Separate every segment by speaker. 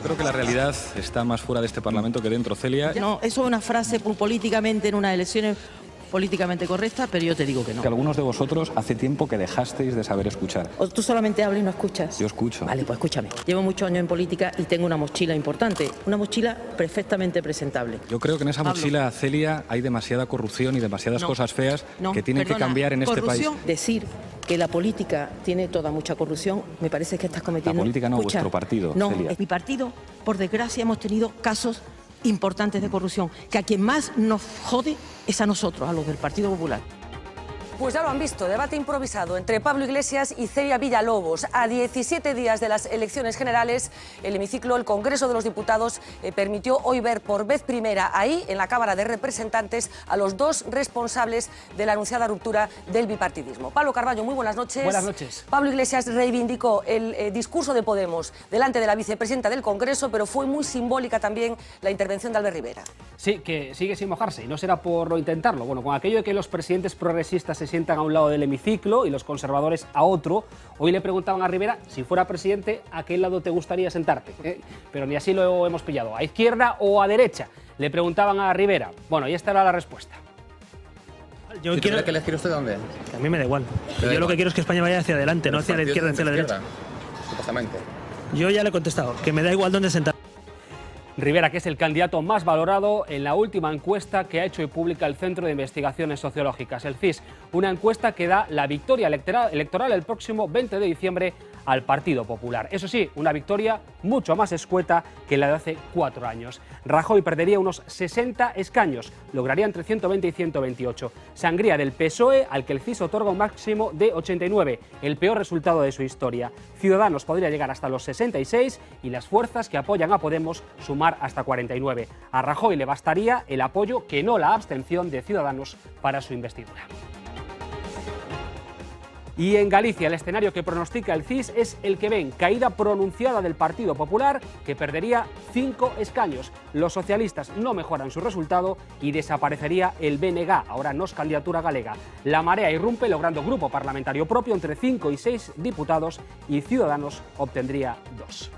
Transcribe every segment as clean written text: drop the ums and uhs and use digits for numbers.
Speaker 1: creo que la realidad está más fuera de este Parlamento que dentro, Celia.
Speaker 2: No, eso es una frase políticamente en unas elecciones políticamente correcta, pero yo te digo que no.
Speaker 1: Que algunos de vosotros hace tiempo que dejasteis de saber escuchar.
Speaker 2: ¿O tú solamente hablas y no escuchas?
Speaker 1: Yo escucho.
Speaker 2: Vale, pues escúchame. Llevo muchos años en política y tengo una mochila importante, una mochila perfectamente presentable.
Speaker 1: Yo creo que en esa mochila, Celia, hay demasiada corrupción y demasiadas cosas feas que tienen que cambiar en este país.
Speaker 2: Decir que la política tiene toda mucha corrupción, me parece que estás cometiendo...
Speaker 1: La política no, vuestro partido,
Speaker 2: No,
Speaker 1: Celia.
Speaker 2: es mi partido. Por desgracia hemos tenido casos importantes de corrupción, que a quien más nos jode es a nosotros, a los del Partido Popular.
Speaker 3: Pues ya lo han visto, debate improvisado entre Pablo Iglesias y Celia Villalobos. A 17 días de las elecciones generales, el hemiciclo, el Congreso de los Diputados, permitió hoy ver por vez primera ahí, en la Cámara de Representantes, a los dos responsables de la anunciada ruptura del bipartidismo. Pablo Carballo, muy buenas noches.
Speaker 4: Buenas noches.
Speaker 3: Pablo Iglesias reivindicó el discurso de Podemos delante de la vicepresidenta del Congreso, pero fue muy simbólica también la intervención de Albert Rivera.
Speaker 4: Sí, que sigue sin mojarse, y no será por no intentarlo. Bueno, con aquello de que los presidentes progresistas se sientan a un lado del hemiciclo y los conservadores a otro, hoy le preguntaban a Rivera, si fuera presidente, ¿a qué lado te gustaría sentarte? Pero ni así lo hemos pillado, ¿a izquierda o a derecha? Le preguntaban a Rivera. Bueno, y esta era la respuesta.
Speaker 5: Yo quiero que elegir usted dónde.
Speaker 6: A mí me da igual. Yo lo que quiero es que España vaya hacia adelante, no hacia la izquierda, hacia la derecha.
Speaker 5: Supuestamente.
Speaker 6: Yo ya le he contestado, que me da igual dónde sentar.
Speaker 4: Rivera, que es el candidato más valorado en la última encuesta que ha hecho y pública el Centro de Investigaciones Sociológicas, el CIS. Una encuesta que da la victoria electoral el próximo 20 de diciembre al Partido Popular. Eso sí, una victoria mucho más escueta que la de hace 4 años. Rajoy perdería unos 60 escaños, lograría entre 120 y 128. Sangría del PSOE, al que el CIS otorga un máximo de 89, el peor resultado de su historia. Ciudadanos podría llegar hasta los 66 y las fuerzas que apoyan a Podemos sumar hasta 49. A Rajoy le bastaría el apoyo, que no la abstención, de Ciudadanos para su investidura. Y en Galicia, el escenario que pronostica el CIS es el que ven: caída pronunciada del Partido Popular, que perdería 5 escaños. Los socialistas no mejoran su resultado y desaparecería el BNG, ahora Nos Candidatura Galega. La Marea irrumpe, logrando grupo parlamentario propio entre 5 y 6 diputados, y Ciudadanos obtendría 2.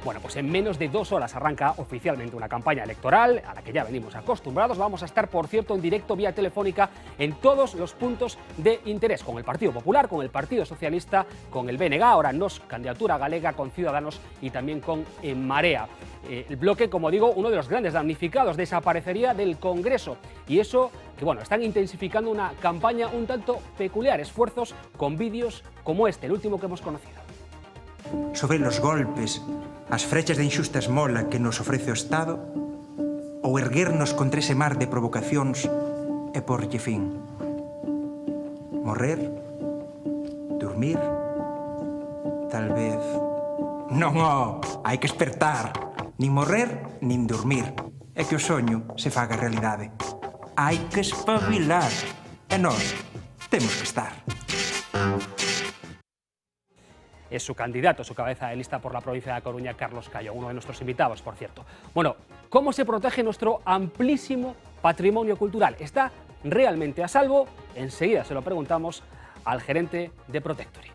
Speaker 4: Bueno, pues en menos de 2 horas arranca oficialmente una campaña electoral a la que ya venimos acostumbrados. Vamos a estar, por cierto, en directo vía telefónica en todos los puntos de interés, con el Partido Popular, con el Partido Socialista, con el BNG, ahora Nos Candidatura Galega, con Ciudadanos y también con Marea. El bloque, como digo, uno de los grandes damnificados, desaparecería del Congreso. Y eso, que bueno, están intensificando una campaña un tanto peculiar, esfuerzos con vídeos como este, el último que hemos conocido.
Speaker 7: Sobre los golpes, as frechas de inxusta esmola que nos ofrece o Estado, ou erguernos contra ese mar de provocacións e porlle fin. Morrer, dormir, tal vez... Non, hai que espertar. Nin morrer, nin dormir. É que o soño se faga realidade. Hai que espabilar. E nós temos que estar.
Speaker 4: Es su candidato, su cabeza de lista por la provincia de A Coruña, Carlos Callo, uno de nuestros invitados, por cierto. Bueno, ¿cómo se protege nuestro amplísimo patrimonio cultural? ¿Está realmente a salvo? Enseguida se lo preguntamos al gerente de Protectory.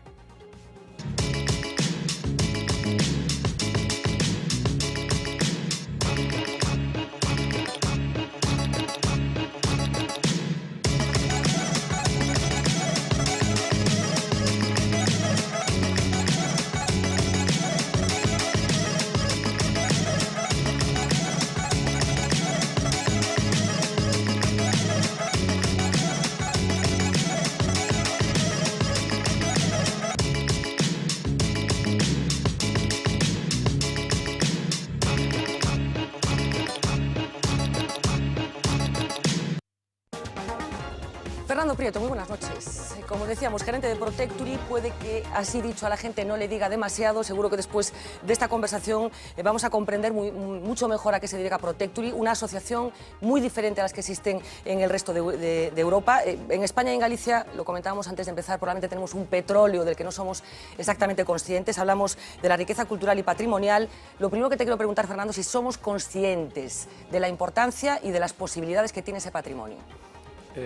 Speaker 3: Fernando Prieto, muy buenas noches. Como decíamos, gerente de Protectory, puede que, así dicho, a la gente no le diga demasiado. Seguro que después de esta conversación vamos a comprender mucho mejor a qué se dedica Protectory, una asociación muy diferente a las que existen en el resto de Europa. En España y en Galicia, lo comentábamos antes de empezar, probablemente tenemos un petróleo del que no somos exactamente conscientes. Hablamos de la riqueza cultural y patrimonial. Lo primero que te quiero preguntar, Fernando, es si somos conscientes de la importancia y de las posibilidades que tiene ese patrimonio.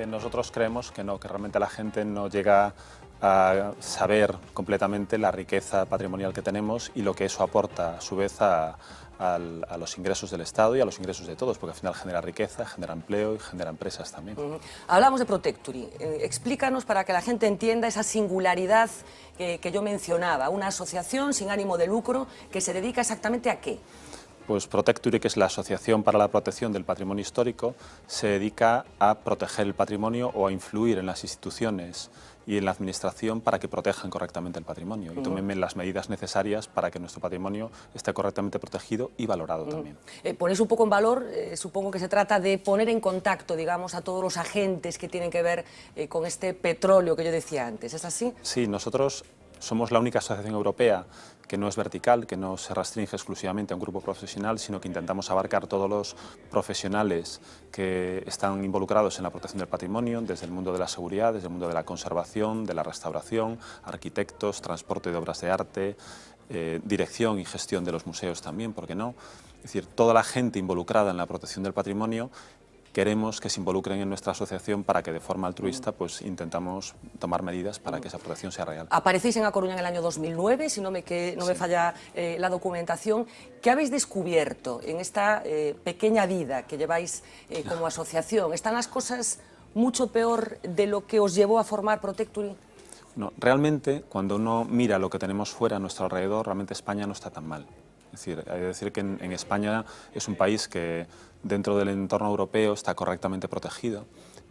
Speaker 8: Nosotros creemos que no, que realmente la gente no llega a saber completamente la riqueza patrimonial que tenemos y lo que eso aporta a su vez a los ingresos del Estado y a los ingresos de todos, porque al final genera riqueza, genera empleo y genera empresas también.
Speaker 3: Hablamos de Protectury. Explícanos para que la gente entienda esa singularidad que yo mencionaba, una asociación sin ánimo de lucro que se dedica exactamente ¿a qué?
Speaker 8: Pues Protectury, que es la Asociación para la Protección del Patrimonio Histórico, se dedica a proteger el patrimonio o a influir en las instituciones y en la administración para que protejan correctamente el patrimonio y tomen las medidas necesarias para que nuestro patrimonio esté correctamente protegido y valorado también.
Speaker 3: Ponéis un poco en valor, supongo que se trata de poner en contacto, digamos, a todos los agentes que tienen que ver con este petróleo que yo decía antes, ¿es así?
Speaker 8: Sí, nosotros somos la única asociación europea que no es vertical, que no se restringe exclusivamente a un grupo profesional, sino que intentamos abarcar todos los profesionales que están involucrados en la protección del patrimonio, desde el mundo de la seguridad, desde el mundo de la conservación, de la restauración, arquitectos, transporte de obras de arte, dirección y gestión de los museos también, ¿por qué no? Es decir, toda la gente involucrada en la protección del patrimonio queremos que se involucren en nuestra asociación para que de forma altruista pues intentamos tomar medidas para que esa protección sea real.
Speaker 3: Aparecéis en A Coruña en el año 2009, si no me falla la documentación. ¿Qué habéis descubierto en esta pequeña vida que lleváis como asociación? ¿Están las cosas mucho peor de lo que os llevó a formar Protectury?
Speaker 8: No, realmente cuando uno mira lo que tenemos fuera a nuestro alrededor, realmente España no está tan mal. Es decir, hay que decir que en España es un país que dentro del entorno europeo está correctamente protegido,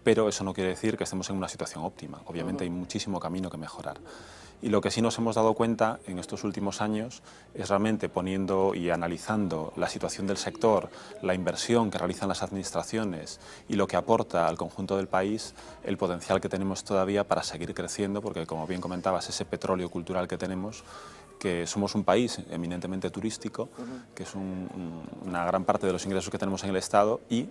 Speaker 8: pero eso no quiere decir que estemos en una situación óptima. Obviamente hay muchísimo camino que mejorar. Y lo que sí nos hemos dado cuenta en estos últimos años es realmente poniendo y analizando la situación del sector, la inversión que realizan las administraciones y lo que aporta al conjunto del país, el potencial que tenemos todavía para seguir creciendo, porque como bien comentabas, ese petróleo cultural que tenemos, que somos un país eminentemente turístico, que es una gran parte de los ingresos que tenemos en el Estado y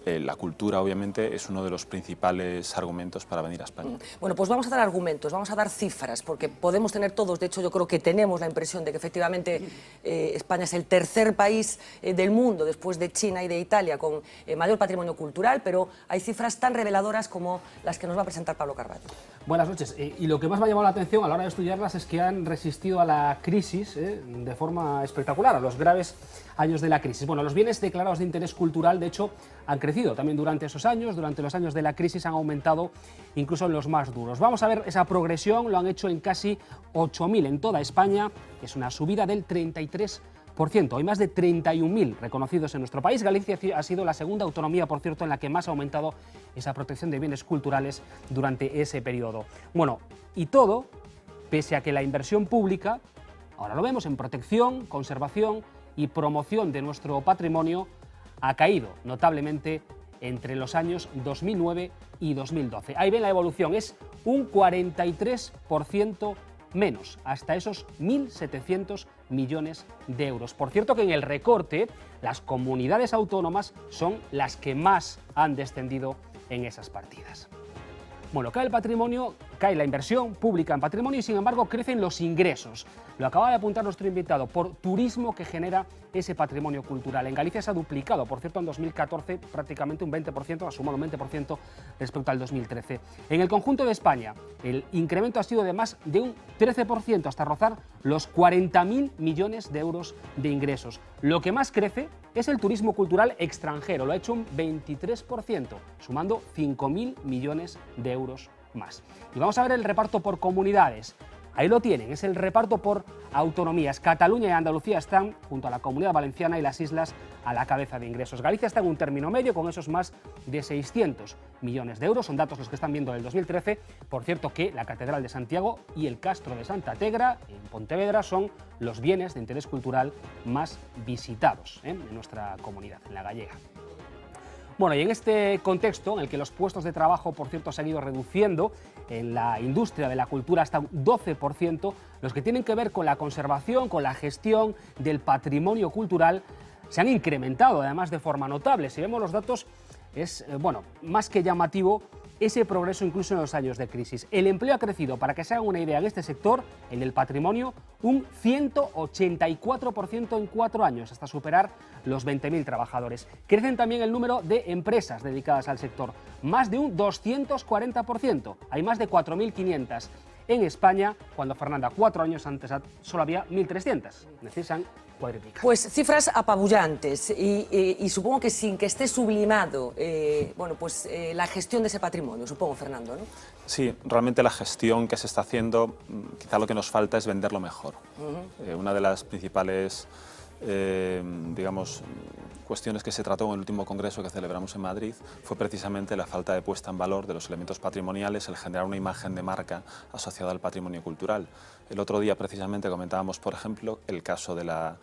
Speaker 8: la cultura, obviamente, es uno de los principales argumentos para venir a España.
Speaker 3: Bueno, pues vamos a dar argumentos, vamos a dar cifras, porque podemos tener todos, de hecho yo creo que tenemos la impresión de que efectivamente España es el tercer país del mundo, después de China y de Italia, con mayor patrimonio cultural, pero hay cifras tan reveladoras como las que nos va a presentar Pablo Carballo.
Speaker 4: Buenas noches. Y lo que más me ha llamado la atención a la hora de estudiarlas es que han resistido a la crisis de forma espectacular, a los graves años de la crisis. Bueno, los bienes declarados de interés cultural, de hecho, han crecido también durante esos años, durante los años de la crisis han aumentado incluso en los más duros. Vamos a ver esa progresión, lo han hecho en casi 8.000 en toda España, es una subida del 33%. Hay más de 31.000 reconocidos en nuestro país. Galicia ha sido la segunda autonomía, por cierto, en la que más ha aumentado esa protección de bienes culturales durante ese periodo. Bueno, y todo pese a que la inversión pública, ahora lo vemos, en protección, conservación y promoción de nuestro patrimonio, ha caído notablemente entre los años 2009 y 2012. Ahí ven la evolución, es un 43% menos, hasta esos 1.700 millones de euros. Por cierto que en el recorte las comunidades autónomas son las que más han descendido en esas partidas. Bueno, cae el patrimonio, cae la inversión pública en patrimonio y sin embargo crecen los ingresos. Lo acaba de apuntar nuestro invitado, por turismo que genera ese patrimonio cultural. En Galicia se ha duplicado, por cierto, en 2014 prácticamente un 20%, ha sumado un 20% respecto al 2013. En el conjunto de España, el incremento ha sido de más de un 13%, hasta rozar los 40.000 millones de euros de ingresos. Lo que más crece es el turismo cultural extranjero, lo ha hecho un 23%, sumando 5.000 millones de euros más. Y vamos a ver el reparto por comunidades. Ahí lo tienen, es el reparto por autonomías. Cataluña y Andalucía están, junto a la Comunidad Valenciana y las islas, a la cabeza de ingresos. Galicia está en un término medio con esos más de 600 millones de euros. Son datos los que están viendo del 2013. Por cierto que la Catedral de Santiago y el Castro de Santa Tegra, en Pontevedra, son los bienes de interés cultural más visitados en nuestra comunidad, en la gallega. Bueno, y en este contexto, en el que los puestos de trabajo, por cierto, se han ido reduciendo en la industria de la cultura hasta un 12%, los que tienen que ver con la conservación, con la gestión del patrimonio cultural, se han incrementado, además de forma notable. Si vemos los datos, es más que llamativo ese progreso incluso en los años de crisis. El empleo ha crecido, para que se hagan una idea, en este sector, en el patrimonio, un 184% en 4 años, hasta superar los 20.000 trabajadores. Crecen también el número de empresas dedicadas al sector, más de un 240%. Hay más de 4.500. En España, cuando Fernanda 4 años antes solo había 1.300. Es decir, se han cuadriplicado.
Speaker 3: Pues cifras apabullantes y supongo que sin que esté sublimado la gestión de ese patrimonio, supongo, Fernando, ¿no?
Speaker 8: Sí, realmente la gestión que se está haciendo, quizá lo que nos falta es venderlo mejor. Una de las principales cuestiones que se trató en el último congreso que celebramos en Madrid fue precisamente la falta de puesta en valor de los elementos patrimoniales, el generar una imagen de marca asociada al patrimonio cultural. El otro día precisamente comentábamos, por ejemplo, el caso de la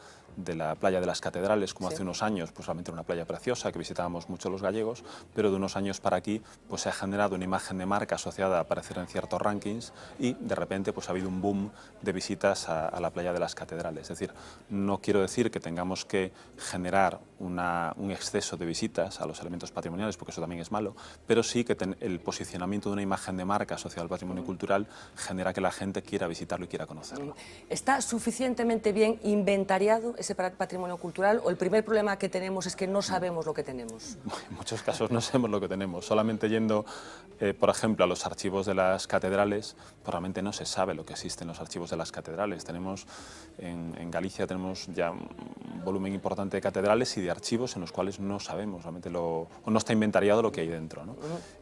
Speaker 8: playa de las Catedrales, como hace unos años, pues realmente era una playa preciosa que visitábamos mucho los gallegos, pero de unos años para aquí pues se ha generado una imagen de marca asociada a aparecer en ciertos rankings y de repente pues ha habido un boom de visitas a la playa de las Catedrales. Es decir, no quiero decir que tengamos que generar un exceso de visitas a los elementos patrimoniales, porque eso también es malo, pero sí que el posicionamiento de una imagen de marca asociada al patrimonio cultural genera que la gente quiera visitarlo y quiera conocerlo.
Speaker 3: ¿Está suficientemente bien inventariado ese patrimonio cultural o el primer problema que tenemos es que no sabemos lo que tenemos?
Speaker 8: En muchos casos no sabemos lo que tenemos. Solamente yendo, por ejemplo, a los archivos de las catedrales, pues realmente no se sabe lo que existe en los archivos de las catedrales. Tenemos, en Galicia tenemos ya un volumen importante de catedrales y de archivos en los cuales no sabemos realmente o no está inventariado lo que hay dentro, ¿no?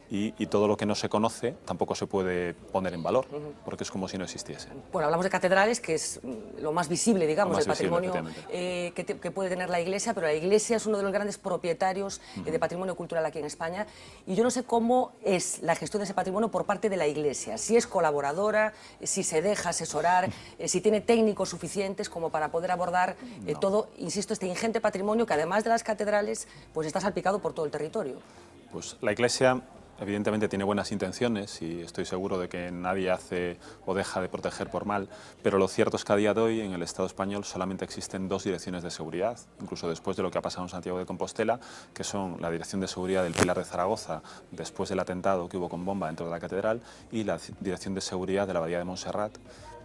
Speaker 8: Y todo lo que no se conoce tampoco se puede poner en valor, porque es como si no existiese.
Speaker 3: Bueno, hablamos de catedrales, que es lo más visible, digamos, del patrimonio que puede tener la Iglesia, pero la Iglesia es uno de los grandes propietarios de patrimonio cultural aquí en España, y yo no sé cómo es la gestión de ese patrimonio por parte de la Iglesia, si es colaboradora, si se deja asesorar, si tiene técnicos suficientes como para poder abordar todo, insisto, este ingente patrimonio que además de las catedrales, pues está salpicado por todo el territorio.
Speaker 8: Pues la Iglesia evidentemente tiene buenas intenciones y estoy seguro de que nadie hace o deja de proteger por mal, pero lo cierto es que a día de hoy en el Estado español solamente existen 2 direcciones de seguridad, incluso después de lo que ha pasado en Santiago de Compostela, que son la Dirección de Seguridad del Pilar de Zaragoza, después del atentado que hubo con bomba dentro de la catedral, y la Dirección de Seguridad de la Abadía de Montserrat,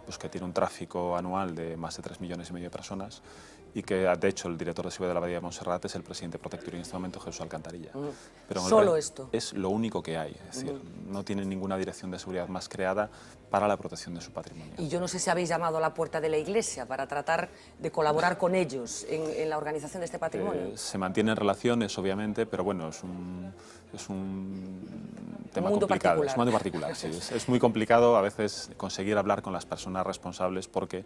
Speaker 8: pues que tiene un tráfico anual de más de 3,5 millones de personas, y que de hecho el director de seguridad de la Abadía de Montserrat es el presidente de Protector en este momento, Jesús Alcantarilla. Pero
Speaker 3: ¿Solo esto?
Speaker 8: Es lo único que hay, es decir, no tiene ninguna dirección de seguridad más creada para la protección de su patrimonio.
Speaker 3: Y yo no sé si habéis llamado a la puerta de la Iglesia para tratar de colaborar con ellos en la organización de este patrimonio.
Speaker 8: Se mantienen relaciones, obviamente, pero bueno, es un tema complicado, es un mundo particular. Sí, es muy complicado a veces conseguir hablar con las personas responsables porque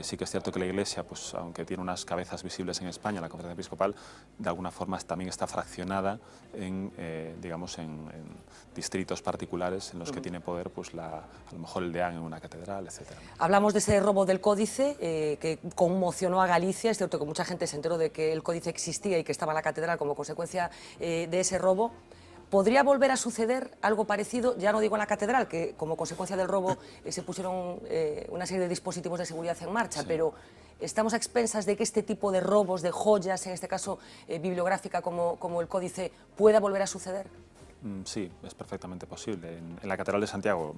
Speaker 8: sí que es cierto que la Iglesia, pues aunque tiene unas cabezas visibles en España, la Conferencia Episcopal, de alguna forma también está fraccionada en, digamos, en distritos particulares en los que tiene poder, pues a lo mejor el deán en una catedral, etc.
Speaker 3: Hablamos de ese robo del códice que conmocionó a Galicia. Es cierto que mucha gente se enteró de que el códice existía y que estaba en la catedral como consecuencia de ese robo. ¿Podría volver a suceder algo parecido? Ya no digo en la catedral, que como consecuencia del robo se pusieron una serie de dispositivos de seguridad en marcha, pero ¿estamos a expensas de que este tipo de robos de joyas, en este caso bibliográfica como el códice, pueda volver a suceder?
Speaker 8: Sí, es perfectamente posible. En la Catedral de Santiago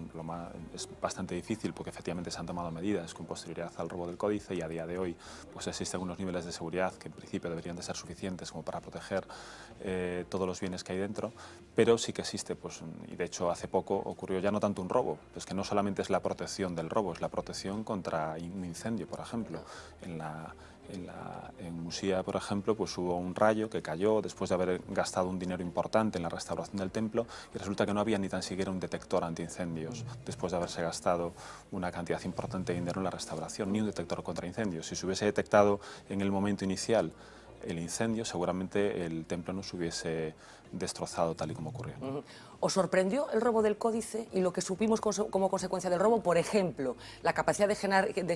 Speaker 8: es bastante difícil porque efectivamente se han tomado medidas con posterioridad al robo del códice y a día de hoy pues existen unos niveles de seguridad que en principio deberían de ser suficientes como para proteger todos los bienes que hay dentro, pero sí que existe, pues, y de hecho hace poco ocurrió ya no tanto un robo, pues que no solamente es la protección del robo, es la protección contra un incendio, por ejemplo. En Musía, por ejemplo, pues hubo un rayo que cayó después de haber gastado un dinero importante en la restauración del templo y resulta que no había ni tan siquiera un detector antiincendios después de haberse gastado una cantidad importante de dinero en la restauración, ni un detector contra incendios. Si se hubiese detectado en el momento inicial el incendio, seguramente el templo no se hubiese destrozado tal y como ocurrió.
Speaker 3: ¿Os sorprendió el robo del códice y lo que supimos como consecuencia del robo? Por ejemplo, la capacidad de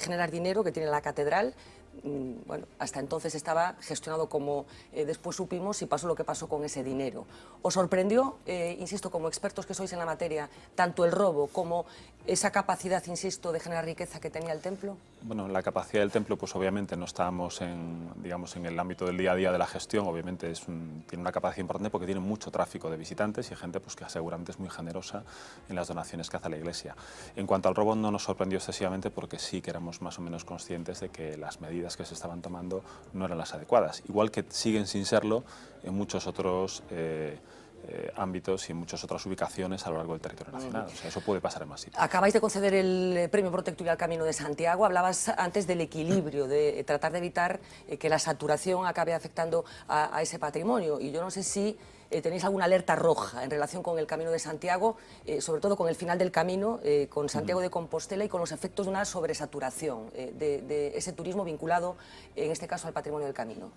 Speaker 3: generar dinero que tiene la catedral. Bueno, hasta entonces estaba gestionado como después supimos y pasó lo que pasó con ese dinero. ¿Os sorprendió, insisto, como expertos que sois en la materia, tanto el robo como esa capacidad, insisto, de generar riqueza que tenía el templo?
Speaker 8: Bueno, la capacidad del templo, pues obviamente no estábamos digamos, en el ámbito del día a día de la gestión, obviamente tiene una capacidad importante porque tiene mucho tráfico de visitantes y gente pues, que seguramente es muy generosa en las donaciones que hace la Iglesia. En cuanto al robo, no nos sorprendió excesivamente porque sí que éramos más o menos conscientes de que las medidas que se estaban tomando no eran las adecuadas, igual que siguen sin serlo en muchos otros ámbitos y en muchas otras ubicaciones a lo largo del territorio nacional. O sea, eso puede pasar en más sitios.
Speaker 3: Acabáis de conceder el premio Protectoria al Camino de Santiago. Hablabas antes del equilibrio, de tratar de evitar que la saturación acabe afectando a ese patrimonio. Y yo no sé si tenéis alguna alerta roja en relación con el Camino de Santiago, sobre todo con el final del camino, con Santiago de Compostela y con los efectos de una sobresaturación de ese turismo vinculado, en este caso, al patrimonio del camino.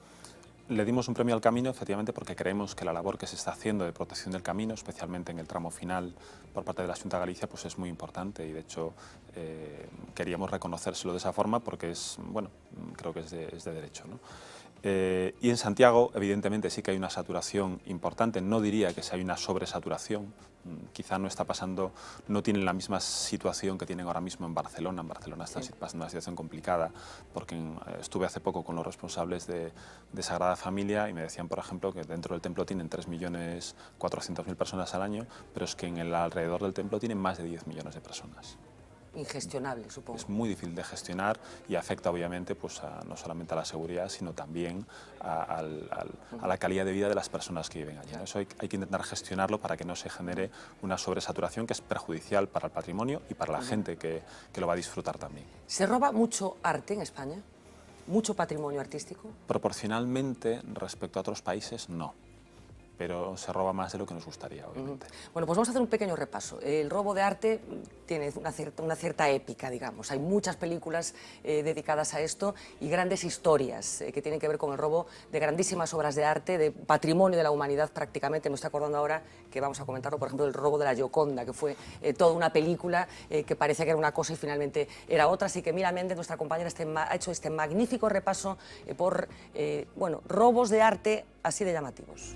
Speaker 8: Le dimos un premio al camino, efectivamente, porque creemos que la labor que se está haciendo de protección del camino, especialmente en el tramo final por parte de la Xunta de Galicia, pues es muy importante y, de hecho, queríamos reconocérselo de esa forma porque es, bueno, creo que es de derecho, ¿no? Y en Santiago, evidentemente, sí que hay una saturación importante. No diría que si hay una sobresaturación. Quizá no está pasando, no tienen la misma situación que tienen ahora mismo en Barcelona. En Barcelona está pasando una situación complicada, porque estuve hace poco con los responsables de Sagrada Familia y me decían, por ejemplo, que dentro del templo tienen 3.400.000 personas al año, pero es que en el alrededor del templo tienen más de 10 millones de personas.
Speaker 3: Ingestionable, supongo.
Speaker 8: Es muy difícil de gestionar y afecta obviamente pues, no solamente a la seguridad, sino también a la calidad de vida de las personas que viven allí. Eso hay que intentar gestionarlo para que no se genere una sobresaturación que es perjudicial para el patrimonio y para la gente que lo va a disfrutar también.
Speaker 3: ¿Se roba mucho arte en España? ¿Mucho patrimonio artístico?
Speaker 8: Proporcionalmente, respecto a otros países, no. Pero se roba más de lo que nos gustaría, obviamente.
Speaker 3: Bueno, pues vamos a hacer un pequeño repaso. El robo de arte tiene una cierta épica, digamos. Hay muchas películas dedicadas a esto y grandes historias que tienen que ver con el robo de grandísimas obras de arte, de patrimonio de la humanidad prácticamente. Me estoy acordando ahora que vamos a comentarlo, por ejemplo, el robo de la Gioconda, que fue toda una película que parecía que era una cosa y finalmente era otra. Así que Mira Méndez, nuestra compañera, ha hecho este magnífico repaso por bueno, robos de arte así de llamativos.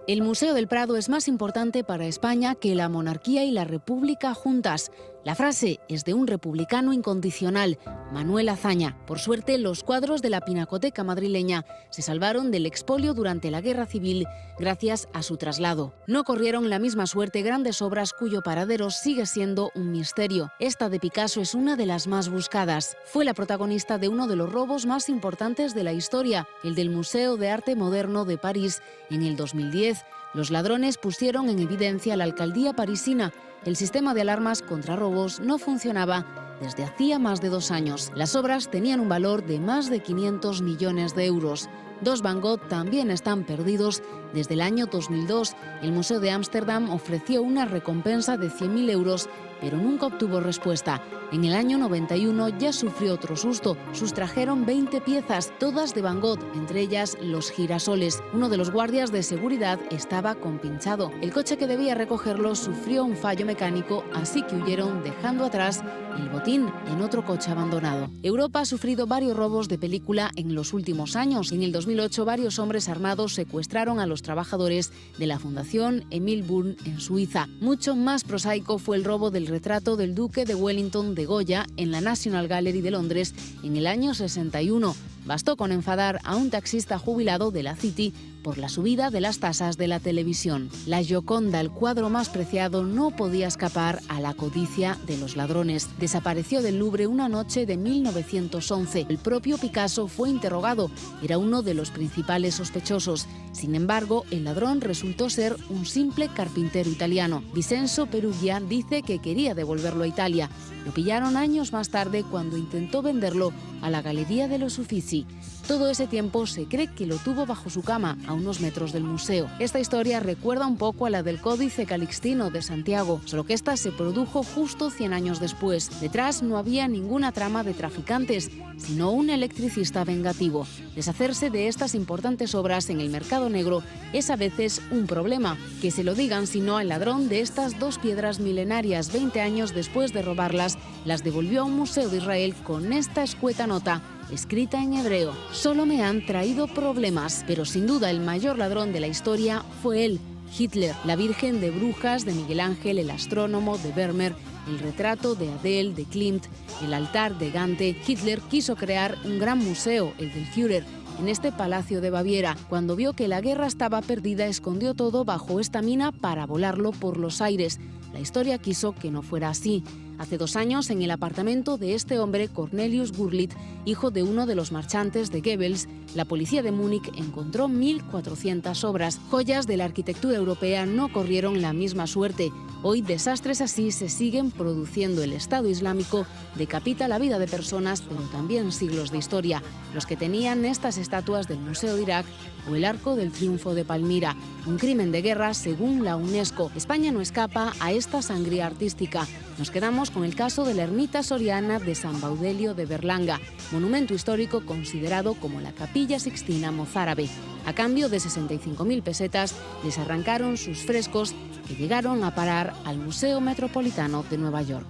Speaker 9: El Museo del Prado es más importante para España que la monarquía y la república juntas. La frase es de un republicano incondicional, Manuel Azaña. Por suerte, los cuadros de la Pinacoteca madrileña se salvaron del expolio durante la Guerra Civil gracias a su traslado. No corrieron la misma suerte grandes obras cuyo paradero sigue siendo un misterio. Esta de Picasso es una de las más buscadas. Fue la protagonista de uno de los robos más importantes de la historia, el del Museo de Arte Moderno de París. En el 2010, los ladrones pusieron en evidencia a la alcaldía parisina. El sistema de alarmas contra robos no funcionaba desde hacía más de 2 años. Las obras tenían un valor de más de 500 millones de euros. 2 Van Gogh también están perdidos desde el año 2002. El Museo de Ámsterdam ofreció una recompensa de 100.000 euros, pero nunca obtuvo respuesta. En el año 91 ya sufrió otro susto. Sustrajeron 20 piezas, todas de Van Gogh, entre ellas los girasoles. Uno de los guardias de seguridad estaba compinchado. El coche que debía recogerlos sufrió un fallo mecánico, así que huyeron dejando atrás el botín en otro coche abandonado. Europa ha sufrido varios robos de película en los últimos años. En el 2008 varios hombres armados secuestraron a los trabajadores de la Fundación Emil Brun en Suiza. Mucho más prosaico fue el robo del retrato del duque de Wellington de Goya en la National Gallery de Londres en el año 61. Bastó con enfadar a un taxista jubilado de la City por la subida de las tasas de la televisión. La Gioconda, el cuadro más preciado, no podía escapar a la codicia de los ladrones. Desapareció del Louvre una noche de 1911. El propio Picasso fue interrogado. Era uno de los principales sospechosos. Sin embargo, el ladrón resultó ser un simple carpintero italiano. Vincenzo Perugia dice que quería devolverlo a Italia. Lo pillaron años más tarde cuando intentó venderlo a la Galería de los Uffizi. Todo ese tiempo se cree que lo tuvo bajo su cama, a unos metros del museo. Esta historia recuerda un poco a la del Códice Calixtino de Santiago, solo que esta se produjo justo 100 años después. Detrás no había ninguna trama de traficantes, sino un electricista vengativo. Deshacerse de estas importantes obras en el mercado negro es a veces un problema. Que se lo digan sino al ladrón de estas 2 piedras milenarias. 20 años después de robarlas, las devolvió a un museo de Israel con esta escueta nota, escrita en hebreo: solo me han traído problemas. Pero sin duda el mayor ladrón de la historia fue él, Hitler. La Virgen de Brujas de Miguel Ángel, el astrónomo de Vermeer, el retrato de Adele de Klimt, el altar de Gante. Hitler quiso crear un gran museo, el del Führer, en este palacio de Baviera. Cuando vio que la guerra estaba perdida, escondió todo bajo esta mina para volarlo por los aires. La historia quiso que no fuera así. Hace 2 años, en el apartamento de este hombre, Cornelius Gurlitt, hijo de uno de los marchantes de Goebbels, la policía de Múnich encontró 1.400 obras. Joyas de la arquitectura europea no corrieron la misma suerte. Hoy, desastres así se siguen produciendo. El Estado Islámico decapita la vida de personas, pero también siglos de historia. Los que tenían estas estatuas del Museo de Irak o el Arco del Triunfo de Palmira. Un crimen de guerra según la UNESCO. España no escapa a esta sangría artística. Nos quedamos con el caso de la ermita soriana de San Baudelio de Berlanga, monumento histórico considerado como la Capilla Sixtina mozárabe. A cambio de 65.000 pesetas, les arrancaron sus frescos que llegaron a parar al Museo Metropolitano de Nueva York.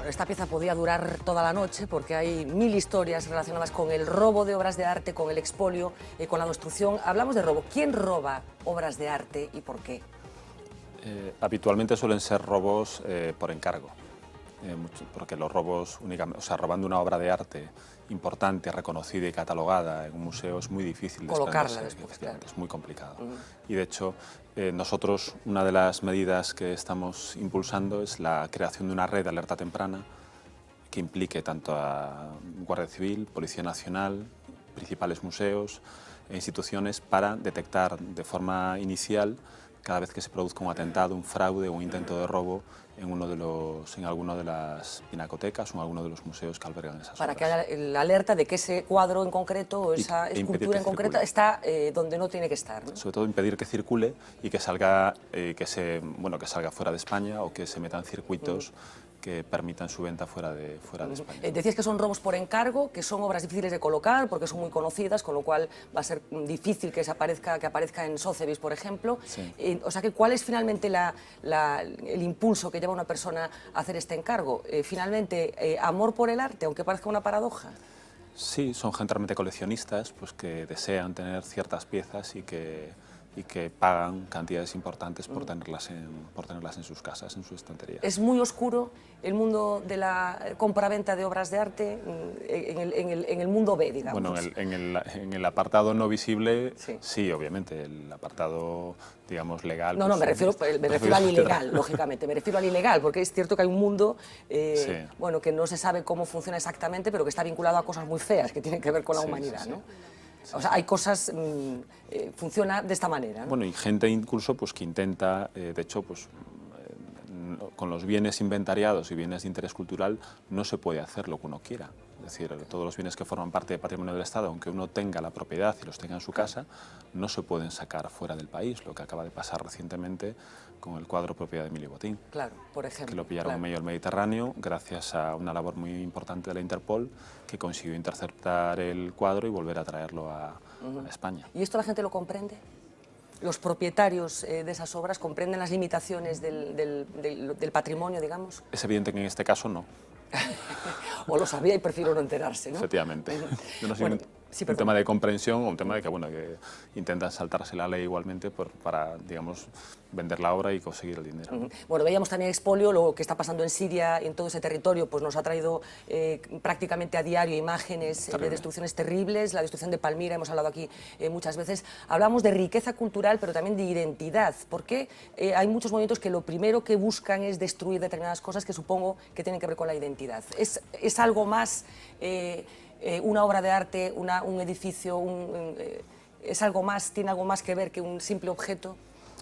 Speaker 3: Esta pieza podía durar toda la noche porque hay 1000 historias relacionadas con el robo de obras de arte, con el expolio, con la destrucción. Hablamos de robo. ¿Quién roba obras de arte y por qué?
Speaker 8: Habitualmente suelen ser robos por encargo, porque los robos únicamente, o sea, robando una obra de arte importante, reconocida y catalogada en un museo es muy difícil
Speaker 3: colocarla después, claro.
Speaker 8: Es muy complicado. Y de hecho, nosotros, una de las medidas que estamos impulsando es la creación de una red de alerta temprana que implique tanto a Guardia Civil, Policía Nacional, principales museos e instituciones para detectar de forma inicial cada vez que se produzca un atentado, un fraude o un intento de robo en alguna de las pinacotecas o en alguno de los museos que albergan esas obras.
Speaker 3: Para que haya la alerta de que ese cuadro en concreto o esa escultura en concreto está donde no tiene que estar, ¿no?
Speaker 8: Sobre todo impedir que circule y que salga, que salga fuera de España o que se metan circuitos que permitan su venta fuera de España.
Speaker 3: Decías que son robos por encargo, que son obras difíciles de colocar porque son muy conocidas, con lo cual va a ser difícil que aparezca en Sotheby's, por ejemplo.
Speaker 8: Sí.
Speaker 3: O sea, ¿cuál es finalmente el impulso que lleva a una persona a hacer este encargo? Finalmente, amor por el arte, aunque parezca una paradoja.
Speaker 8: Sí, son gente realmente coleccionistas pues, que desean tener ciertas piezas y que pagan cantidades importantes por tenerlas en sus casas, en su estantería.
Speaker 3: ¿Es muy oscuro el mundo de la compraventa de obras de arte en el mundo B, digamos?
Speaker 8: Bueno, en el apartado no visible, sí, obviamente. El apartado, digamos, legal...
Speaker 3: No, me refiero al ilegal, lógicamente. Me refiero al ilegal, porque es cierto que hay un mundo bueno, que no se sabe cómo funciona exactamente, pero que está vinculado a cosas muy feas que tienen que ver con la humanidad, ¿no? O sea, hay cosas, funciona de esta manera, ¿no?
Speaker 8: Bueno, y gente incluso pues, que intenta, de hecho, pues, con los bienes inventariados y bienes de interés cultural no se puede hacer lo que uno quiera. Es decir, todos los bienes que forman parte del patrimonio del Estado, aunque uno tenga la propiedad y los tenga en su casa, no se pueden sacar fuera del país, lo que acaba de pasar recientemente con el cuadro propiedad de Emilio Botín.
Speaker 3: Claro, por ejemplo.
Speaker 8: Que lo pillaron en medio del Mediterráneo gracias a una labor muy importante de la Interpol que consiguió interceptar el cuadro y volver a traerlo a España.
Speaker 3: ¿Y esto la gente lo comprende? ¿Los propietarios de esas obras comprenden las limitaciones del patrimonio, digamos?
Speaker 8: Es evidente que en este caso no.
Speaker 3: O lo sabía y prefiero no enterarse, ¿no?
Speaker 8: Efectivamente. Yo no sé, un tema de comprensión o un tema de que, bueno, que intentan saltarse la ley igualmente para, digamos, vender la obra y conseguir el dinero.
Speaker 3: Bueno, veíamos también expolio, lo que está pasando en Siria, en todo ese territorio, pues nos ha traído prácticamente a diario imágenes de destrucciones terribles, la destrucción de Palmira, hemos hablado aquí muchas veces. Hablamos de riqueza cultural, pero también de identidad, porque hay muchos movimientos que lo primero que buscan es destruir determinadas cosas que supongo que tienen que ver con la identidad. ¿Es algo más una obra de arte, un edificio, es algo más, tiene algo más que ver que un simple objeto?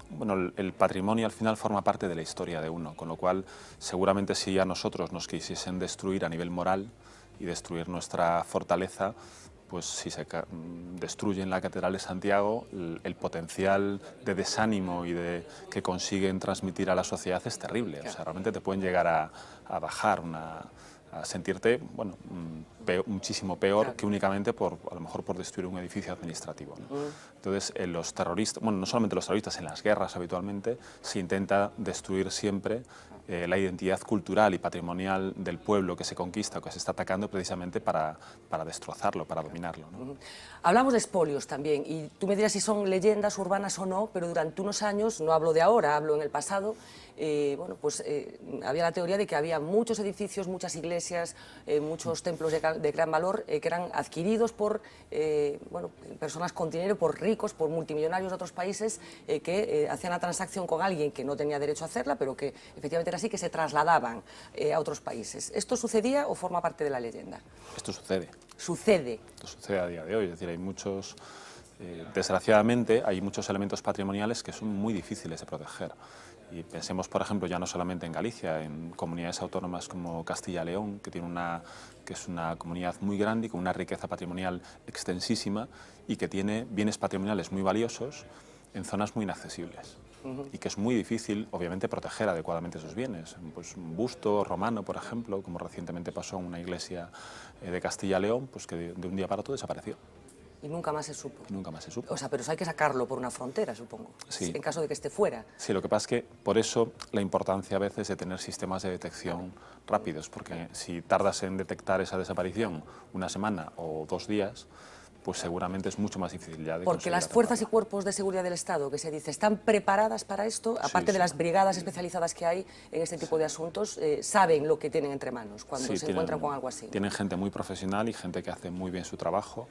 Speaker 8: Bueno, el patrimonio al final forma parte de la historia de uno, con lo cual seguramente si a nosotros nos quisiesen destruir a nivel moral y destruir nuestra fortaleza, pues si se destruyen la Catedral de Santiago, el potencial de desánimo y que consiguen transmitir a la sociedad es terrible. O sea, realmente te pueden llegar a bajar a sentirte, bueno, muchísimo peor que únicamente a lo mejor por destruir un edificio administrativo, ¿no? Entonces, los terroristas, bueno, no solamente los terroristas, en las guerras habitualmente se intenta destruir siempre la identidad cultural y patrimonial del pueblo que se conquista o que se está atacando precisamente para destrozarlo, para dominarlo, ¿no?
Speaker 3: Hablamos de expolios también, y tú me dirás si son leyendas urbanas o no, pero durante unos años, no hablo de ahora, hablo en el pasado, había la teoría de que había muchos edificios, muchas iglesias, muchos templos de gran valor que eran adquiridos por personas con dinero, por ricos, por multimillonarios de otros países que hacían la transacción con alguien que no tenía derecho a hacerla, pero que efectivamente era así, que se trasladaban a otros países. ¿Esto sucedía o forma parte de la leyenda?
Speaker 8: Esto sucede.
Speaker 3: Sucede.
Speaker 8: Esto sucede a día de hoy, es decir, hay muchos, desgraciadamente, hay muchos elementos patrimoniales que son muy difíciles de proteger. Y pensemos, por ejemplo, ya no solamente en Galicia, en comunidades autónomas como Castilla y León, que es una comunidad muy grande y con una riqueza patrimonial extensísima y que tiene bienes patrimoniales muy valiosos en zonas muy inaccesibles. Y que es muy difícil, obviamente, proteger adecuadamente esos bienes. Pues un busto romano, por ejemplo, como recientemente pasó en una iglesia de Castilla y León, pues que de un día para otro desapareció.
Speaker 3: Y nunca más se supo.
Speaker 8: Nunca más se supo.
Speaker 3: O sea, pero eso hay que sacarlo por una frontera, supongo.
Speaker 8: Sí.
Speaker 3: En caso de que esté fuera.
Speaker 8: Sí, lo que pasa es que por eso la importancia a veces de tener sistemas de detección rápidos, porque si tardas en detectar esa desaparición una semana o 2 días, pues seguramente es mucho más difícil ya de
Speaker 3: Porque las fuerzas y cuerpos de seguridad del Estado, que se dice, ¿están preparadas para esto? Aparte de las brigadas especializadas que hay en este tipo de asuntos, ¿saben lo que tienen entre manos cuando se encuentran con algo así?
Speaker 8: Tienen gente muy profesional y gente que hace muy bien su trabajo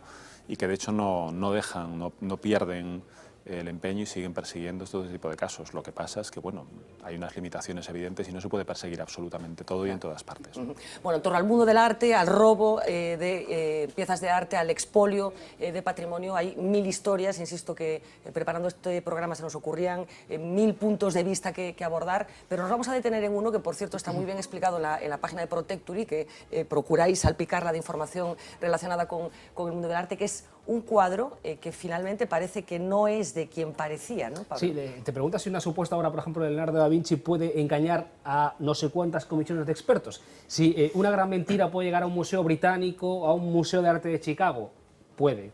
Speaker 8: y que de hecho no pierden el empeño y siguen persiguiendo todo tipo de casos. Lo que pasa es que, bueno, hay unas limitaciones evidentes y no se puede perseguir absolutamente todo y en todas partes.
Speaker 3: Bueno, en torno al mundo del arte, al robo de piezas de arte, al expolio de patrimonio, hay 1000 historias, insisto que preparando este programa se nos ocurrían 1000 puntos de vista que abordar, pero nos vamos a detener en uno que, por cierto, está muy bien explicado en la página de Protectury, que procuráis salpicarla de información relacionada con el mundo del arte, que es un cuadro que finalmente parece que no es de quien parecía, ¿no, Pablo?
Speaker 4: Sí, te preguntas si una supuesta obra, por ejemplo, de Leonardo da Vinci puede engañar a no sé cuántas comisiones de expertos. Si una gran mentira puede llegar a un museo británico, a un museo de arte de Chicago, puede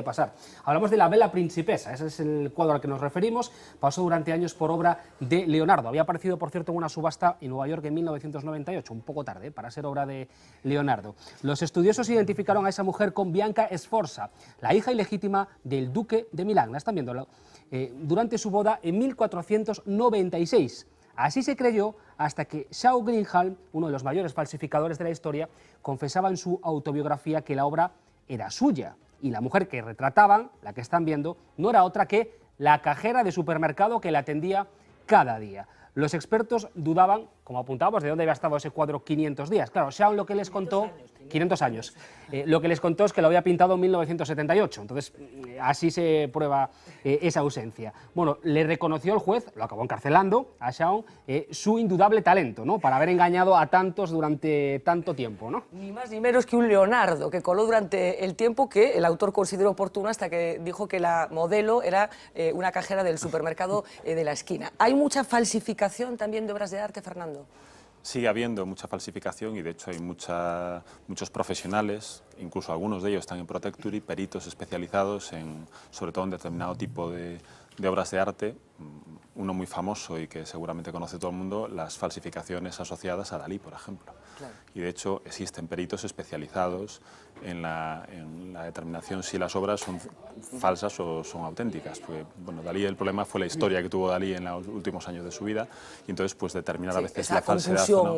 Speaker 4: pasar. Hablamos de La Bella Principessa, ese es el cuadro al que nos referimos, pasó durante años por obra de Leonardo. Había aparecido, por cierto, en una subasta en Nueva York en 1998, un poco tarde para ser obra de Leonardo. Los estudiosos identificaron a esa mujer con Bianca Sforza, la hija ilegítima del duque de Milán. La están viendo durante su boda en 1496. Así se creyó hasta que Shaw Greenhalgh, uno de los mayores falsificadores de la historia, confesaba en su autobiografía que la obra era suya, y la mujer que retrataban, la que están viendo, no era otra que la cajera de supermercado que la atendía cada día. Los expertos dudaban, como apuntábamos, de dónde había estado ese cuadro 500 días. Claro, Shaw lo que les contó... 500 años. Lo que les contó es que lo había pintado en 1978, entonces así se prueba esa ausencia. Bueno, le reconoció el juez, lo acabó encarcelando a Shaw, su indudable talento, ¿no?, para haber engañado a tantos durante tanto tiempo, ¿no?
Speaker 3: Ni más ni menos que un Leonardo, que coló durante el tiempo que el autor consideró oportuno, hasta que dijo que la modelo era una cajera del supermercado de la esquina. ¿Hay mucha falsificación también de obras de arte, Fernando?
Speaker 8: Sigue habiendo mucha falsificación y de hecho hay muchos profesionales, incluso algunos de ellos están en Protectury, peritos especializados sobre todo en determinado tipo de obras de arte. Uno muy famoso y que seguramente conoce todo el mundo, las falsificaciones asociadas a Dalí, por ejemplo. Claro. Y de hecho existen peritos especializados en la determinación si las obras son falsas o son auténticas. Porque, bueno, Dalí, el problema fue la historia que tuvo Dalí en los últimos años de su vida y entonces pues determinar a veces la falsedad o no.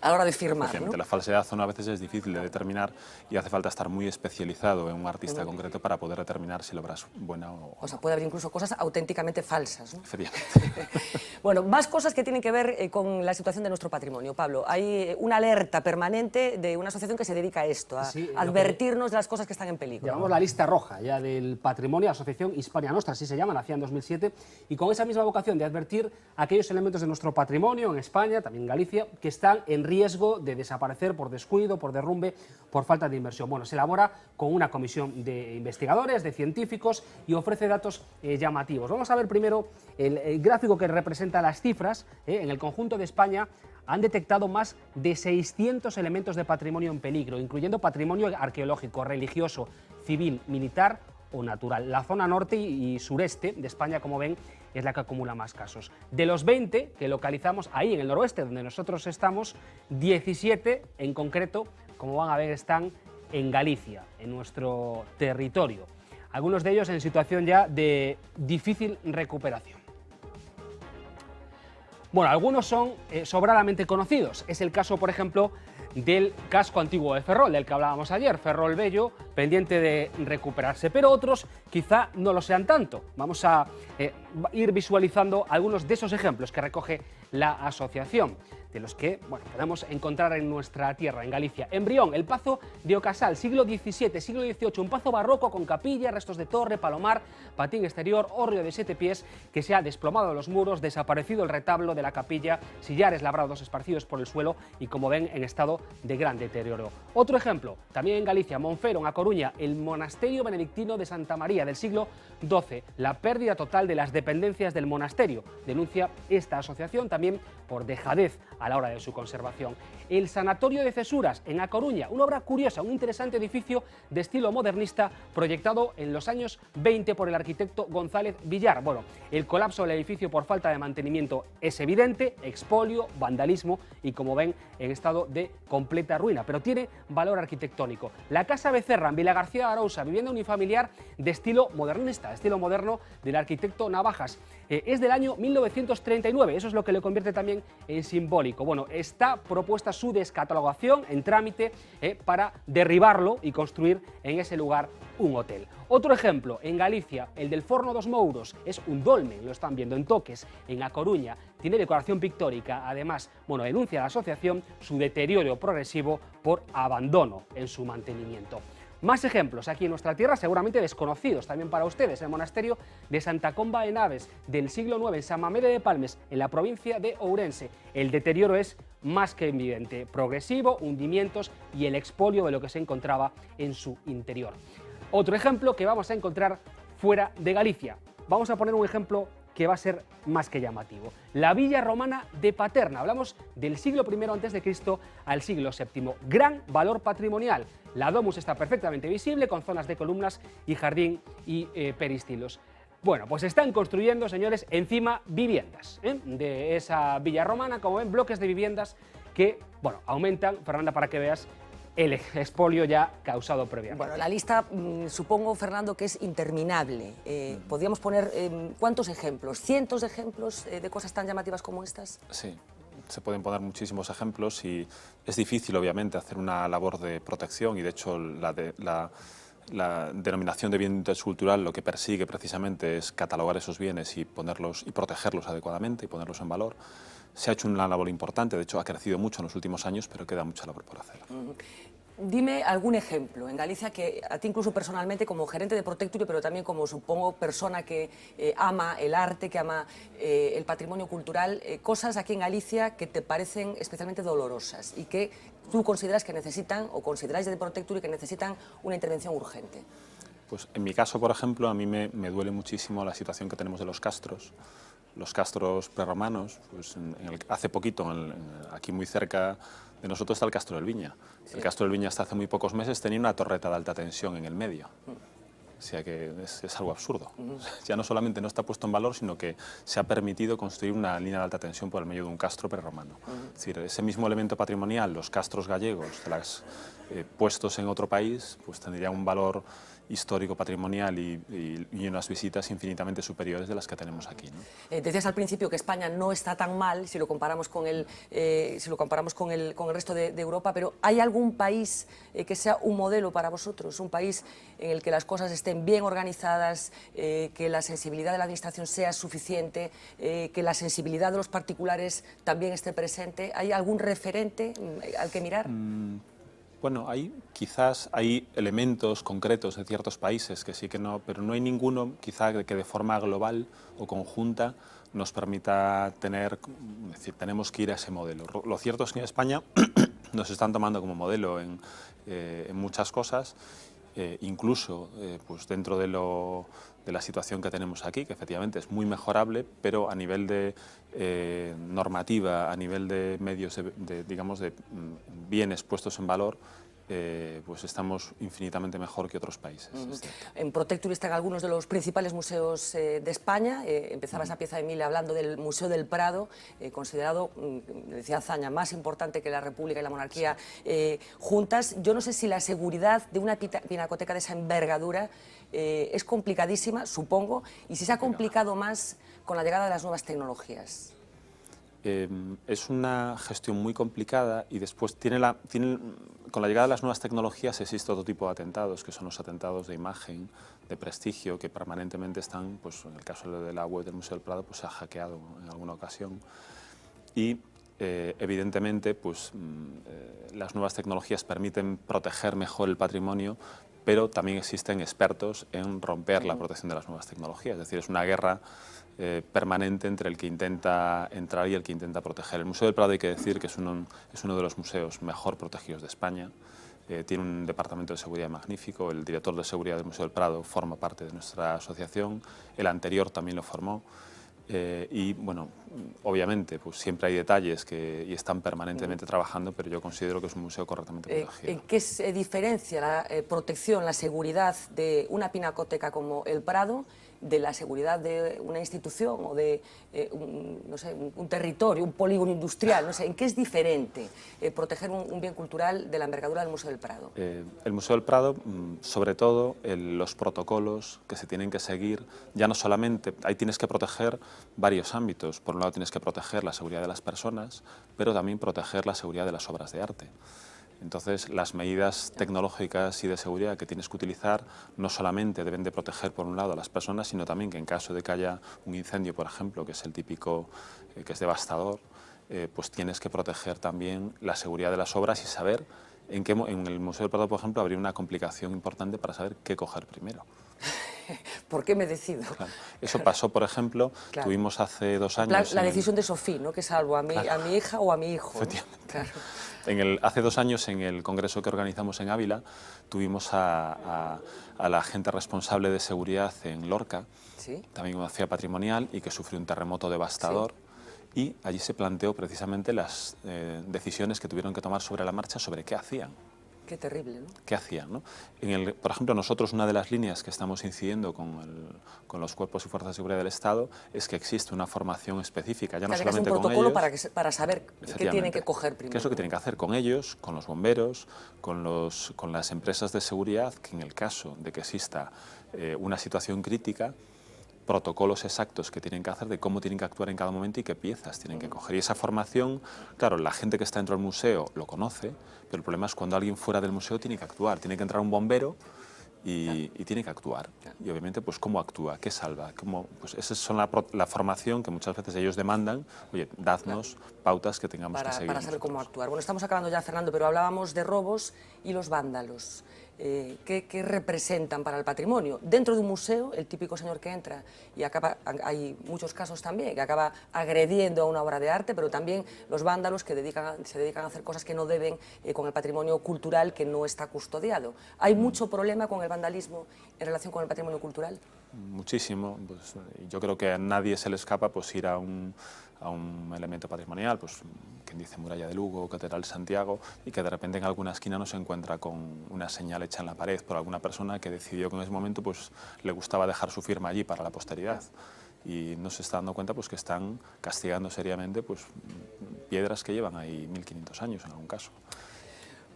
Speaker 3: A la hora de firmar, ¿no?
Speaker 8: La falsedad o no a veces es difícil de determinar y hace falta estar muy especializado en un artista concreto para poder determinar si la obra es buena o no.
Speaker 3: O sea, puede haber incluso cosas auténticamente falsas, ¿no?
Speaker 8: Efectivamente.
Speaker 3: Bueno, más cosas que tienen que ver con la situación de nuestro patrimonio, Pablo. Hay una alerta permanente de una asociación que se dedica a esto, a advertirnos de las cosas que están en peligro.
Speaker 4: Llamamos la lista roja ya del patrimonio, Asociación Hispania Nostra, así se llama, nacía en 2007, y con esa misma vocación de advertir aquellos elementos de nuestro patrimonio en España, también en Galicia, que están en riesgo de desaparecer por descuido, por derrumbe, por falta de inversión. Bueno, se elabora con una comisión de investigadores, de científicos, y ofrece datos llamativos. Vamos a ver primero el gráfico que representa las cifras. En el conjunto de España han detectado más de 600 elementos de patrimonio en peligro, incluyendo patrimonio arqueológico, religioso, civil, militar o natural. La zona norte y sureste de España, como ven, es la que acumula más casos. De los 20 que localizamos ahí en el noroeste, donde nosotros estamos, 17 en concreto, como van a ver, están en Galicia, en nuestro territorio. Algunos de ellos en situación ya de difícil recuperación. Bueno, algunos son sobradamente conocidos. Es el caso, por ejemplo, del casco antiguo de Ferrol, del que hablábamos ayer, Ferrol Bello, pendiente de recuperarse, pero otros quizá no lo sean tanto. Vamos a ir visualizando algunos de esos ejemplos que recoge la asociación, de los que podemos encontrar en nuestra tierra, en Galicia. En Brión, el Pazo de Ocasal, siglo XVII, siglo XVIII, un pazo barroco con capilla, restos de torre, palomar, patín exterior, hórreo de 7 pies que se ha desplomado de los muros, desaparecido el retablo de la capilla, sillares labrados esparcidos por el suelo y, como ven, en estado de gran deterioro. Otro ejemplo, también en Galicia, Monfero, en A Coruña, el monasterio benedictino de Santa María del siglo XII, la pérdida total de las dependencias del monasterio, denuncia esta asociación también por dejadez a la hora de su conservación. El Sanatorio de Cesuras, en A Coruña, una obra curiosa, un interesante edificio de estilo modernista proyectado en los años 20 por el arquitecto González Villar. Bueno, el colapso del edificio por falta de mantenimiento es evidente, expolio, vandalismo y, como ven, en estado de completa ruina, pero tiene valor arquitectónico. La Casa Becerra, en Vilagarcía de Arousa, vivienda unifamiliar de estilo modernista, estilo moderno del arquitecto Navajas. Es del año 1939, eso es lo que le convierte también en simbólico. Bueno, está propuesta su descatalogación en trámite para derribarlo y construir en ese lugar un hotel. Otro ejemplo, en Galicia, el del Forno dos Mouros, es un dolmen, lo están viendo en Toques, en A Coruña, tiene decoración pictórica, además, denuncia a la asociación su deterioro progresivo por abandono en su mantenimiento. Más ejemplos aquí en nuestra tierra, seguramente desconocidos también para ustedes. El monasterio de Santa Comba de Naves, del siglo IX, en San Mamede de Palmes, en la provincia de Ourense. El deterioro es más que evidente, progresivo, hundimientos y el expolio de lo que se encontraba en su interior. Otro ejemplo que vamos a encontrar fuera de Galicia. Vamos a poner un ejemplo que va a ser más que llamativo. La villa romana de Paterna. Hablamos del siglo I a.C. al siglo VII. Gran valor patrimonial. La domus está perfectamente visible, con zonas de columnas y jardín y peristilos. Bueno, pues están construyendo, señores, encima viviendas de esa villa romana, como ven, bloques de viviendas que, aumentan, Fernanda, para que veas, el expolio ya causado previamente.
Speaker 3: Bueno, la lista, supongo, Fernando, que es interminable. ¿Podríamos poner cuántos ejemplos? ¿Cientos de ejemplos de cosas tan llamativas como estas?
Speaker 8: Sí, se pueden poner muchísimos ejemplos y es difícil, obviamente, hacer una labor de protección y, de hecho, la denominación de bien de interés cultural lo que persigue precisamente es catalogar esos bienes y ponerlos y protegerlos adecuadamente y ponerlos en valor. Se ha hecho una labor importante, de hecho ha crecido mucho en los últimos años, pero queda mucha labor por hacer.
Speaker 3: Dime algún ejemplo en Galicia que a ti incluso personalmente como gerente de Protecture, pero también como, supongo, persona que ama el arte, que ama el patrimonio cultural, cosas aquí en Galicia que te parecen especialmente dolorosas y que tú consideras que necesitan, o consideráis de Protecture que necesitan una intervención urgente.
Speaker 8: Pues en mi caso, por ejemplo, a mí me duele muchísimo la situación que tenemos de los castros. Los castros prerromanos, pues hace poquito, aquí muy cerca de nosotros está el Castro del Viña. Sí. El Castro del Viña hasta hace muy pocos meses tenía una torreta de alta tensión en el medio. O sea que es algo absurdo. Ya no solamente no está puesto en valor, sino que se ha permitido construir una línea de alta tensión por el medio de un castro prerromano. Es decir, ese mismo elemento patrimonial, los castros gallegos, puestos en otro país, pues tendría un valor histórico, patrimonial y unas visitas infinitamente superiores de las que tenemos aquí, ¿no?
Speaker 3: Decías al principio que España no está tan mal si lo comparamos con el resto de Europa, pero ¿hay algún país que sea un modelo para vosotros? Un país en el que las cosas estén bien organizadas, que la sensibilidad de la administración sea suficiente, que la sensibilidad de los particulares también esté presente. ¿Hay algún referente al que mirar?
Speaker 8: Bueno, quizás hay elementos concretos de ciertos países que sí que no, pero no hay ninguno quizá que de forma global o conjunta nos permita tener, es decir, tenemos que ir a ese modelo. Lo cierto es que en España nos están tomando como modelo en muchas cosas, incluso pues dentro de la situación que tenemos aquí, que efectivamente es muy mejorable, pero a nivel de normativa, a nivel de medios, digamos, de bienes puestos en valor, pues estamos infinitamente mejor que otros países.
Speaker 3: En Protectury están algunos de los principales museos de España. Empezaba esa pieza, Emilia, hablando del Museo del Prado, considerado, decía Azaña, más importante que la República y la Monarquía juntas. Yo no sé si la seguridad de una pinacoteca de esa envergadura es complicadísima, supongo, y si se ha complicado más con la llegada de las nuevas tecnologías.
Speaker 8: Es una gestión muy complicada y después con la llegada de las nuevas tecnologías existe otro tipo de atentados, que son los atentados de imagen, de prestigio, que permanentemente están, pues en el caso de la web del Museo del Prado, pues se ha hackeado en alguna ocasión. Y evidentemente, pues las nuevas tecnologías permiten proteger mejor el patrimonio, pero también existen expertos en romper la protección de las nuevas tecnologías. Es decir, es una guerra permanente entre el que intenta entrar y el que intenta proteger. El Museo del Prado, hay que decir que es uno de los museos mejor protegidos de España. Tiene un departamento de seguridad magnífico. El director de seguridad del Museo del Prado forma parte de nuestra asociación. El anterior también lo formó. Y bueno, obviamente pues siempre hay detalles y están permanentemente trabajando, pero yo considero que es un museo correctamente protegido.
Speaker 3: ¿En qué se diferencia la protección, la seguridad de una pinacoteca como el Prado de la seguridad de una institución o de no sé, un territorio, un polígono industrial? No sé, ¿en qué es diferente proteger un bien cultural de la envergadura del Museo del Prado?
Speaker 8: El Museo del Prado, sobre todo, los protocolos que se tienen que seguir, ya no solamente, ahí tienes que proteger varios ámbitos. Por un lado tienes que proteger la seguridad de las personas, pero también proteger la seguridad de las obras de arte. Entonces, las medidas tecnológicas y de seguridad que tienes que utilizar no solamente deben de proteger, por un lado, a las personas, sino también que en caso de que haya un incendio, por ejemplo, que es el típico, que es devastador, pues tienes que proteger también la seguridad de las obras y saber en el Museo del Prado, por ejemplo, habría una complicación importante para saber qué coger primero.
Speaker 3: ¿Por qué me decido?
Speaker 8: Claro. Eso pasó, por ejemplo, tuvimos hace 2 años...
Speaker 3: La decisión de Sofía, ¿no? Que salvo a mi hija o a mi hijo.
Speaker 8: Efectivamente.
Speaker 3: Claro.
Speaker 8: Hace 2 años, en el congreso que organizamos en Ávila, tuvimos a la gente responsable de seguridad en Lorca,
Speaker 3: ¿sí?
Speaker 8: También una ciudad patrimonial y que sufrió un terremoto devastador. ¿Sí? Y allí se planteó precisamente las decisiones que tuvieron que tomar sobre la marcha sobre qué hacían.
Speaker 3: Qué terrible, ¿no?
Speaker 8: ¿Qué hacían, ¿no? Por ejemplo, nosotros una de las líneas que estamos incidiendo con los cuerpos y fuerzas de seguridad del Estado es que existe una formación específica, ya no solamente con ellos...
Speaker 3: un protocolo para saber qué tienen que coger primero.
Speaker 8: ¿Qué es lo que tienen que hacer con ellos, con los bomberos, con las empresas de seguridad, que en el caso de que exista una situación crítica, protocolos exactos que tienen que hacer de cómo tienen que actuar en cada momento y qué piezas tienen que coger. Y esa formación, claro, la gente que está dentro del museo lo conoce, pero el problema es cuando alguien fuera del museo tiene que actuar, tiene que entrar un bombero y tiene que actuar. Y obviamente, pues, ¿cómo actúa? ¿Qué salva? Pues esa es la formación que muchas veces ellos demandan. Oye, dadnos pautas que tengamos que seguir
Speaker 3: para saber cómo actuar. Bueno, estamos acabando ya, Fernando, pero hablábamos de robos y los vándalos. ¿Qué representan para el patrimonio? Dentro de un museo, el típico señor que entra y hay muchos casos también, que acaba agrediendo a una obra de arte, pero también los vándalos que se dedican a hacer cosas que no deben con el patrimonio cultural que no está custodiado. ¿Hay mucho problema con el vandalismo en relación con el patrimonio cultural?
Speaker 8: Muchísimo. Pues, yo creo que a nadie se le escapa pues, ir a un elemento patrimonial, pues quien dice Muralla de Lugo, Catedral de Santiago, y que de repente en alguna esquina no se encuentra con una señal hecha en la pared por alguna persona que decidió que en ese momento pues, le gustaba dejar su firma allí para la posteridad. Y no se está dando cuenta pues, que están castigando seriamente pues, piedras que llevan ahí 1500 años en algún caso.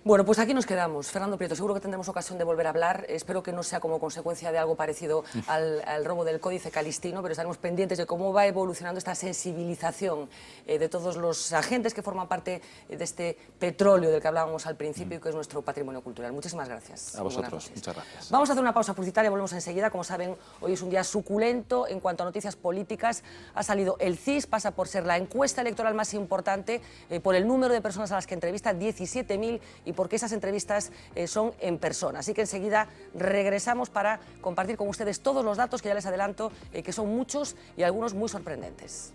Speaker 3: Bueno, pues aquí nos quedamos. Fernando Prieto, seguro que tendremos ocasión de volver a hablar. Espero que no sea como consecuencia de algo parecido al robo del Códice Calistino, pero estaremos pendientes de cómo va evolucionando esta sensibilización de todos los agentes que forman parte de este petróleo del que hablábamos al principio y que es nuestro patrimonio cultural. Muchísimas gracias.
Speaker 8: A vosotros, muchas gracias.
Speaker 3: Vamos a hacer una pausa publicitaria, volvemos enseguida. Como saben, hoy es un día suculento en cuanto a noticias políticas. Ha salido el CIS, pasa por ser la encuesta electoral más importante por el número de personas a las que entrevista, 17.000, y porque esas entrevistas son en persona. Así que enseguida regresamos para compartir con ustedes todos los datos que ya les adelanto, que son muchos y algunos muy sorprendentes.